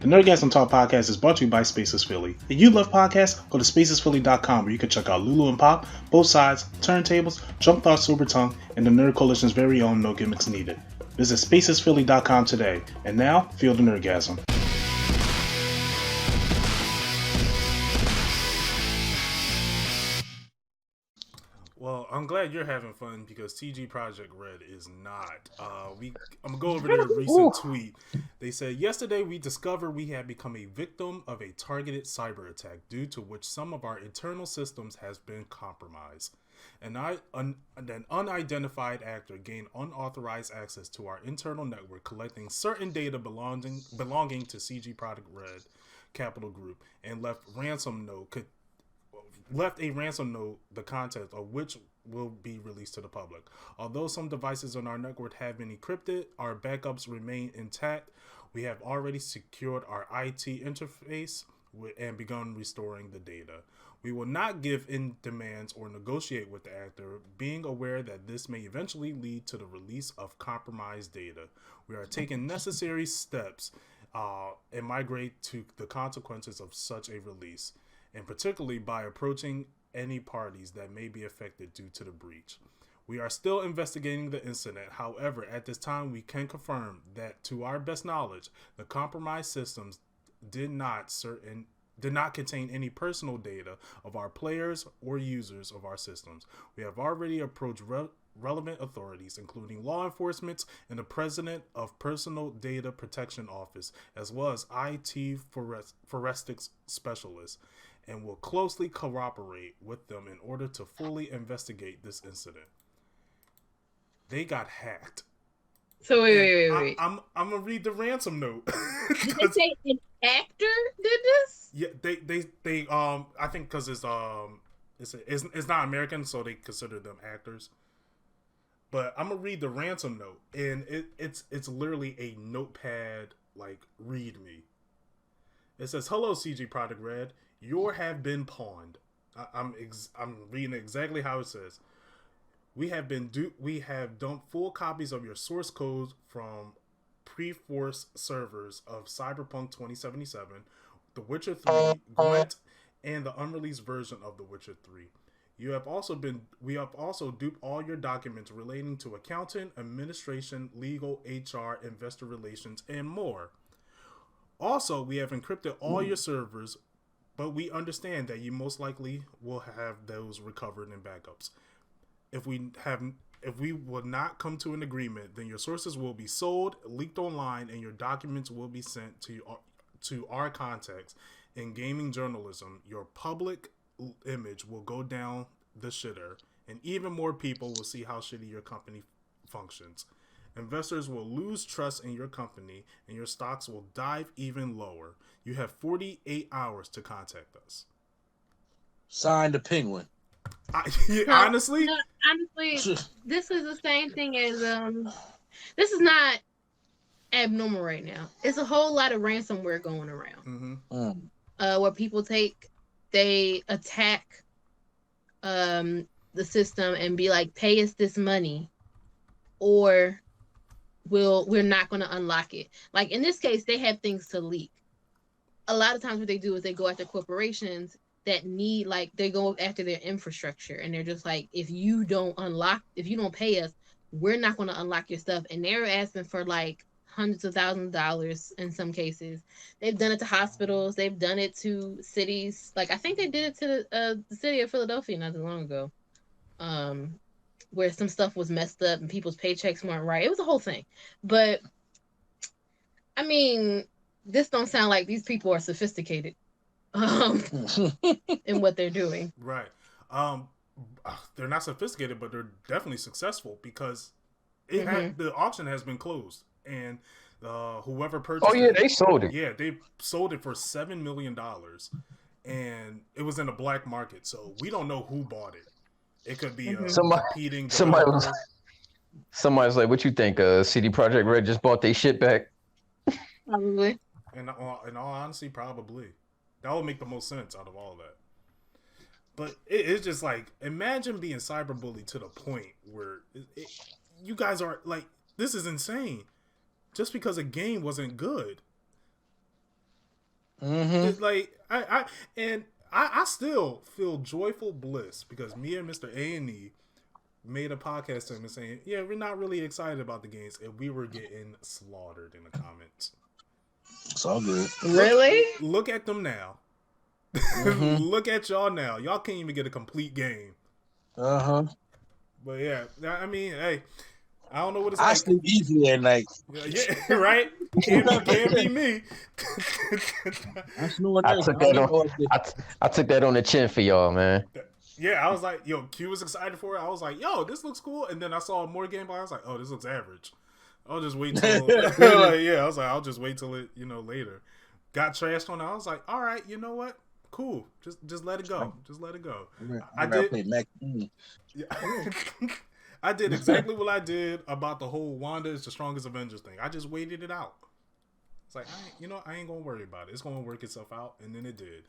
The Nerdgasm Talk podcast is brought to you by Spaces Philly. If you love podcasts, go to spacesphilly.com where you can check out Lulu and Pop, Both Sides, Turntables, Jump Thought Super Tongue, and the Nerd Coalition's very own No Gimmicks Needed. Visit spacesphilly.com today. And now, feel the Nerdgasm. Well, I'm glad you're having fun because TG Project Red is not. I'm gonna go over their recent tweet. They said yesterday we discovered we had become a victim of a targeted cyber attack due to which some of our internal systems has been compromised. An unidentified actor gained unauthorized access to our internal network, collecting certain data belonging to CG Project Red Capital Group, and left a ransom note, the content of which will be released to the public. Although some devices on our network have been encrypted, our backups remain intact. We have already secured our IT interface and begun restoring the data. We will not give in demands or negotiate with the actor, being aware that this may eventually lead to the release of compromised data. We are taking necessary steps and migrate to the consequences of such a release, and particularly by approaching any parties that may be affected due to the breach. We are still investigating the incident. However, at this time, we can confirm that, to our best knowledge, the compromised systems did not contain any personal data of our players or users of our systems. We have already approached relevant authorities, including law enforcement and the President of Personal Data Protection Office, as well as IT forensics specialists, and will closely cooperate with them in order to fully investigate this incident. They got hacked. So wait. I'm gonna read the ransom note. Did they say an actor did this? Yeah, they I think because it's not American, so they consider them actors. But I'm gonna read the ransom note, and it's literally a notepad like readme. It says, "Hello, CG Project Red. You have been pawned." I'm reading exactly how it says. We have dumped full copies of your source code from pre-force servers of Cyberpunk 2077, The Witcher 3, Gwent, and the unreleased version of The Witcher 3. We have also duped all your documents relating to accounting, administration, legal, HR, investor relations, and more. Also, we have encrypted all your servers, but we understand that you most likely will have those recovered in backups. If we will not come to an agreement, then your sources will be sold, leaked online, and your documents will be sent to our contacts. In gaming journalism, your public image will go down the shitter, and even more people will see how shitty your company functions. Investors will lose trust in your company, and your stocks will dive even lower. You have 48 hours to contact us. Signed, the Penguin. Honestly, this is the same thing as this is not abnormal right now. It's a whole lot of ransomware going around. Mm-hmm. Where people they attack the system and be like, pay us this money, or we're not going to unlock it. Like in this case, they have things to leak. A lot of times what they do is they go after corporations that need, like, they go after their infrastructure, and they're just like, if you don't pay us, we're not going to unlock your stuff. And they're asking for like hundreds of thousands of dollars in some cases. They've done it to hospitals. They've done it to cities. Like I think they did it to the city of Philadelphia not too long ago, where some stuff was messed up and people's paychecks weren't right. It was a whole thing. But I mean, this don't sound like these people are sophisticated in what they're doing. Right. They're not sophisticated, but they're definitely successful because the auction has been closed, and whoever purchased they sold it. Yeah, they sold it for $7 million, and it was in the black market, so we don't know who bought it. It could be competing. Somebody's like, "What you think? CD Projekt Red just bought their shit back?" Probably. In all honesty, probably. That would make the most sense out of all that. But it's just like, imagine being cyberbullied to the point where you guys are like, this is insane. Just because a game wasn't good. Mm-hmm. Like I still feel joyful bliss because me and Mr. A&E made a podcast to him and saying, yeah, we're not really excited about the games, and we were getting slaughtered in the comments. It's all good. Really? Look at them now. Mm-hmm. Look at y'all now. Y'all can't even get a complete game. Uh-huh. But yeah, I mean, hey, I don't know what it's I like. sleep easy at night. Yeah, right? Can't be me. I snore I nice. took I that don't on. know if I took that on the chin for y'all, man. Yeah, I was like, yo, Q was excited for it. I was like, yo, this looks cool. And then I saw more gameplay. I was like, oh, this looks average. I'll just wait till I was like, I'll just wait till it, later. Got trashed on it. I was like, all right, you know what? Cool. Just let it go. Just let it go. I did play Mac. Yeah. I did exactly what I did about the whole Wanda is the strongest Avengers thing. I just waited it out. It's like, I ain't gonna worry about it. It's gonna work itself out, and then it did.